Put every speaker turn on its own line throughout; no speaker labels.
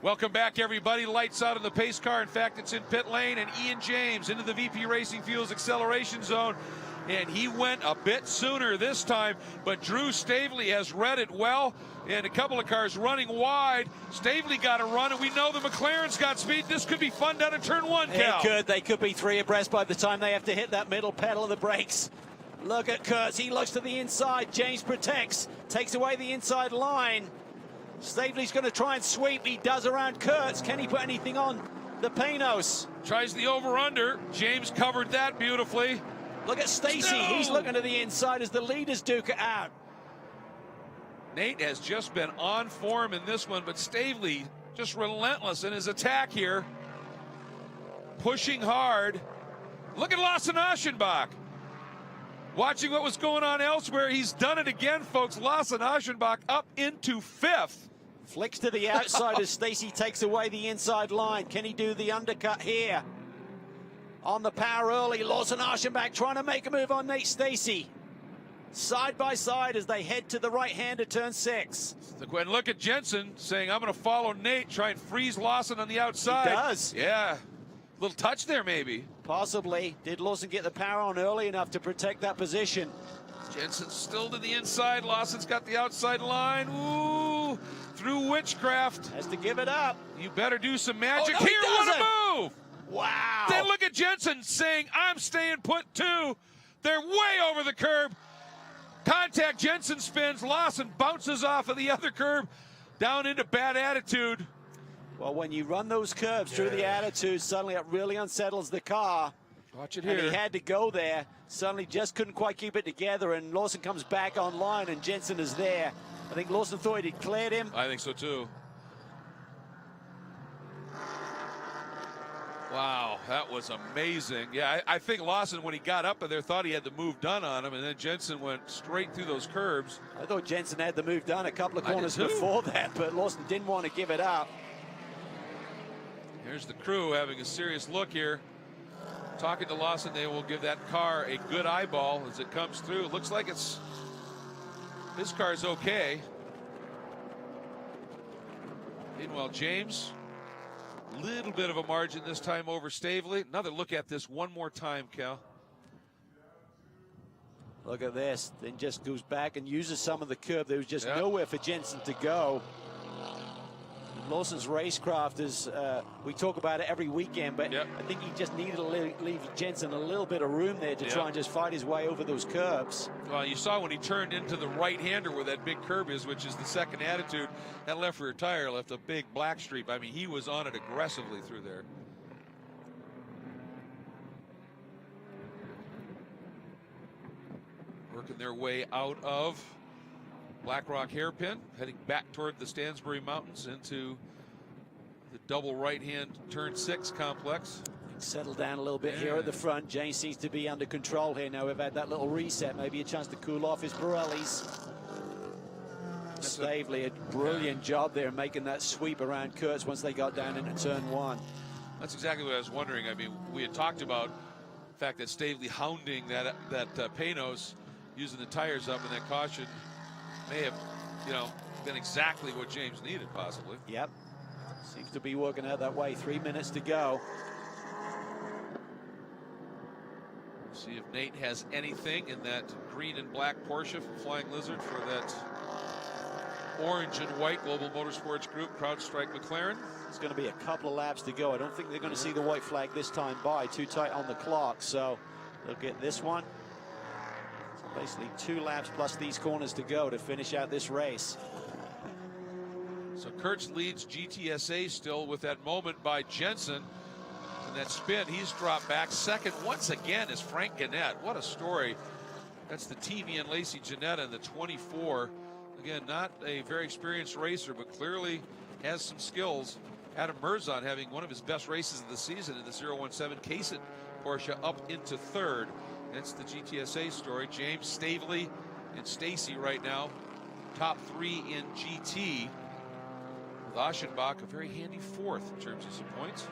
Welcome back, everybody. Lights out in the pace car. In fact, it's in pit lane, and Ian James into the VP Racing Fuels acceleration zone. And he went a bit sooner this time, but Drew Stavely has read it well, and a couple of cars running wide. Stavely got a run, and we know the McLaren's got speed. This could be fun down in turn one, Cal.
It could. They could be three abreast by the time they have to hit that middle pedal of the brakes. Look at Kurtz. He looks to the inside. James protects, takes away the inside line. Stavely's going to try and sweep. He does around Kurtz. Can he put anything on the Panos?
Tries the over-under. James covered that beautifully.
Look at Stacy. He's looking to the inside as the leaders duke it out.
Nate has just been on form in this one, but Stavely just relentless in his attack here. Pushing hard. Look at Lawson Aschenbach. Watching what was going on elsewhere, he's done it again, folks. Lawson Aschenbach up into fifth.
Flicks to the outside as Stacy takes away the inside line. Can he do the undercut here? On the power early, Lawson Aschenbach trying to make a move on Nate Stacy. Side by side as they head to the right hand of turn 6.
And look at Jensen saying, I'm going to follow Nate, try and freeze Lawson on the outside.
He does.
Yeah. Little touch there, maybe.
Possibly. Did Lawson get the power on early enough to protect that position?
Jensen still to the inside. Lawson's got the outside line. Ooh, through witchcraft.
Has to give it up.
You better do some magic.
Oh, no,
here. What a move!
Wow.
Then look at Jensen saying, I'm staying put too. They're way over the curb. Contact, Jensen spins. Lawson bounces off of the other curb down into bad attitude.
Well, when you run those curves through the attitude, suddenly it really unsettles the car.
Watch it here.
And he had to go there. Suddenly just couldn't quite keep it together, and Lawson comes back online, and Jensen is there. I think Lawson thought he declared him.
I think so, too. Wow, that was amazing. Yeah, I think Lawson, when he got up there, thought he had the move done on him, and then Jensen went straight through those curbs.
I thought Jensen had the move done a couple of corners before that, but Lawson didn't want to give it up.
Here's the crew having a serious look here. Talking to Lawson, they will give that car a good eyeball as it comes through. It looks like it's his car's okay. Meanwhile, James, little bit of a margin this time over Stavely. Another look at this one more time, Cal.
Look at this. Then just goes back and uses some of the curb. There was just nowhere for Jensen to go. Lawson's racecraft is, we talk about it every weekend, but I think he just needed to leave Jensen a little bit of room there to try and just fight his way over those curbs.
Well, you saw when he turned into the right-hander where that big curb is, which is the second attitude, that left rear tire left a big black streak. I mean, he was on it aggressively through there. Working their way out of Black Rock Hairpin, heading back toward the Stansbury Mountains into the double right-hand turn 6 complex.
Settle down a little bit here at the front. James seems to be under control here now. We've had that little reset, maybe a chance to cool off his Pirellis. Stavely, a brilliant job there making that sweep around Kurtz once they got down into turn 1.
That's exactly what I was wondering. I mean, we had talked about the fact that Stavely hounding that Panos, using the tires up in that caution, may have, been exactly what James needed, possibly.
Yep. Seems to be working out that way. 3 minutes to go.
See if Nate has anything in that green and black Porsche from Flying Lizard for that orange and white Global Motorsports Group CrowdStrike McLaren.
It's going to be a couple of laps to go. I don't think they're going to see the white flag this time by. Too tight on the clock. So they'll get this one. Basically 2 laps plus these corners to go to finish out this race.
So Kurtz leads GTSA still with that moment by Jensen. And that spin, he's dropped back. Second once again is Frank Gannett. What a story. That's the TV and Lacey Janetta in the 24. Again, not a very experienced racer, but clearly has some skills. Adam Merzon having one of his best races of the season in the 017 Kaysen Porsche up into 3rd. That's the GTSA story. James, Stavely, and Stacy right now, top 3 in GT. With Aschenbach, a very handy 4th in terms of some points.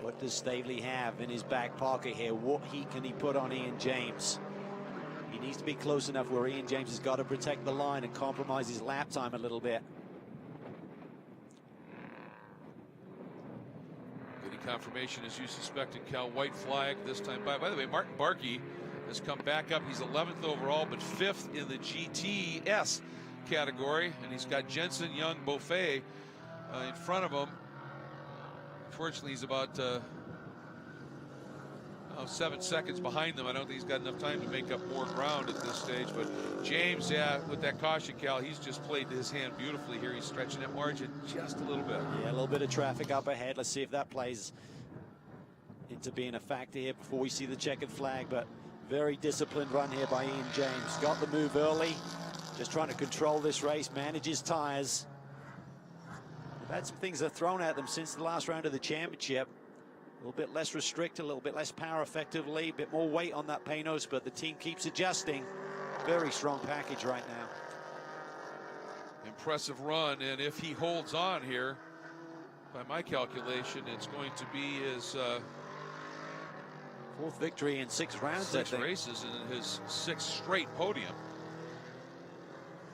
What does Stavely have in his back pocket here? What heat can he put on Ian James? He needs to be close enough where Ian James has got to protect the line and compromise his lap time a little bit.
Getting confirmation, as you suspected, Cal. White flag this time by the way, Martin Barkey has come back up. He's 11th overall, but 5th in the GTS category, and he's got Jensen, Young, Beaufet in front of him. Unfortunately, he's about 7 seconds behind them. I don't think he's got enough time to make up more ground at this stage. But James, yeah, with that caution, Cal, he's just played his hand beautifully here. He's stretching that margin just a little bit.
Yeah, a little bit of traffic up ahead. Let's see if that plays into being a factor here before we see the checkered flag. But very disciplined run here by Ian James. Got the move early. Just trying to control this race, manage his tires. They've had some things that are thrown at them since the last round of the championship. A little bit less restricted, a little bit less power effectively, a bit more weight on that Panos, but the team keeps adjusting. Very strong package right now.
Impressive run, and if he holds on here, by my calculation, it's going to be his
4th victory in 6 rounds,
6 races, and his 6th straight podium.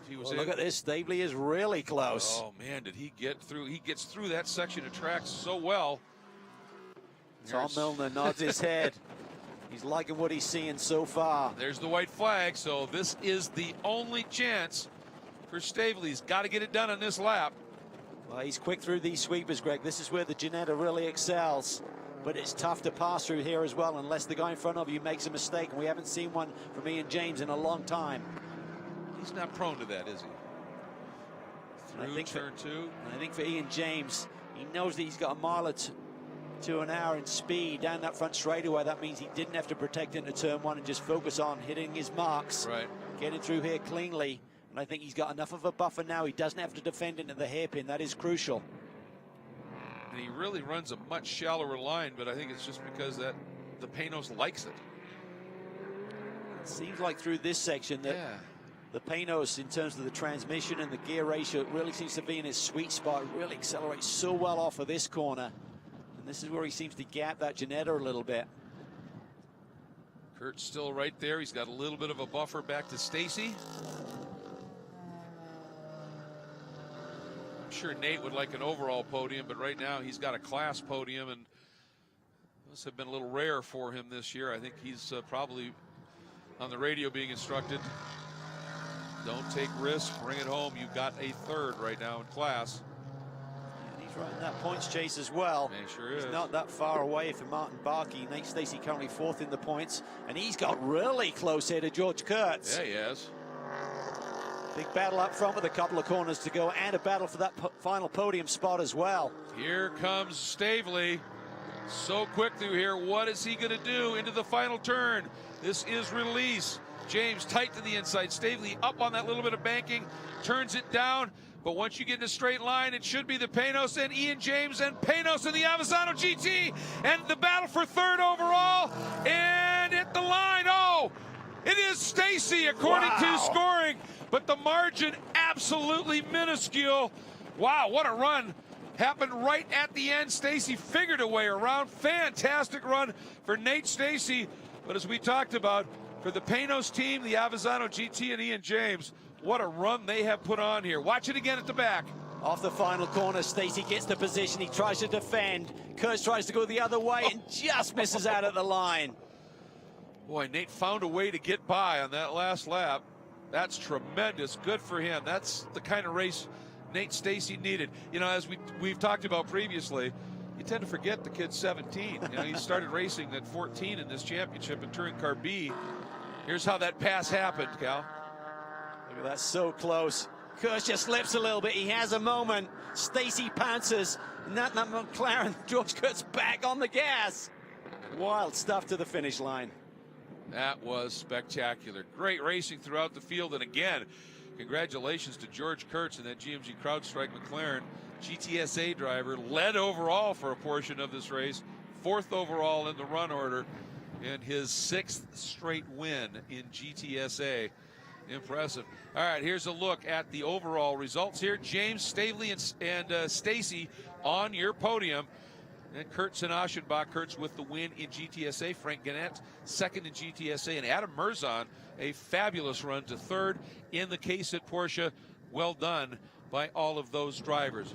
He was
look at this, Stabley is really close.
Oh man, did he get through? He gets through that section of track so well.
Tom Milner nods his head. He's liking what he's seeing so far.
There's the white flag, so this is the only chance for Stabley. He's got to get it done on this lap.
Well, he's quick through these sweepers, Greg. This is where the Ginetta really excels. But it's tough to pass through here as well unless the guy in front of you makes a mistake. And we haven't seen one from Ian James in a long time.
He's not prone to that, is he? Through turn 2.
I think for Ian James, he knows that he's got a mile or two an hour in speed down that front straightaway. That means he didn't have to protect into turn 1 and just focus on hitting his marks.
Right.
Getting through here cleanly. And I think he's got enough of a buffer now. He doesn't have to defend into the hairpin. That is crucial.
And he really runs a much shallower line, but I think it's just because that the Panos likes it.
It seems like through this section that the Panos, in terms of the transmission and the gear ratio, it really seems to be in his sweet spot. It really accelerates so well off of this corner. And this is where he seems to gap that Ginetta a little bit.
Kurt's still right there. He's got a little bit of a buffer back to Stacy. I'm sure Nate would like an overall podium, but right now he's got a class podium, and must have been a little rare for him this year. I think he's probably on the radio being instructed, don't take risks, bring it home. You've got a 3rd right now in class.
He's running that points chase as well.
He sure is.
He's not that far away from Martin Barkey. Nate Stacey currently 4th in the points, and he's got really close here to George Kurtz.
Yeah, he has.
Big battle up front with a couple of corners to go, and a battle for that final podium spot as well.
Here comes Staveley. So quick through here. What is he going to do into the final turn? This is release. James tight to the inside. Staveley up on that little bit of banking, turns it down. But once you get in a straight line, it should be the Panos and Ian James and Panos and the Avezzano GT. And the battle for 3rd overall. And at the line, oh, it is Stacy according to scoring. But the margin absolutely minuscule. Wow, what a run. Happened right at the end. Stacy figured a way around. Fantastic run for Nate Stacy. But as we talked about, for the Panos team, the Avezzano GT and Ian James, what a run they have put on here. Watch it again at the back.
Off the final corner, Stacy gets the position. He tries to defend. Kurtz tries to go the other way and just misses out at the line.
Boy, Nate found a way to get by on that last lap. That's tremendous. Good for him. That's the kind of race Nate Stacy needed. You know, as we've talked about previously, you tend to forget the kid's 17. You know, he started racing at 14 in this championship in Touring Car B. Here's how that pass happened, Cal.
Look at that, so close. Kurtz just slips a little bit. He has a moment. Stacy pounces. And that McLaren, George Kurtz back on the gas. Wild stuff to the finish line.
That was spectacular. Great racing throughout the field. And again, congratulations to George Kurtz and that GMG CrowdStrike McLaren GTSA driver. Led overall for a portion of this race. 4th overall in the run order. And his 6th straight win in GTSA. Impressive. All right, here's a look at the overall results here. James, Staveley, and Stacy on your podium. And Kurtz and Aschenbach. Kurtz with the win in GTSA. Frank Gannett second in GTSA. And Adam Merzon, a fabulous run to third in the case at Porsche. Well done by all of those drivers.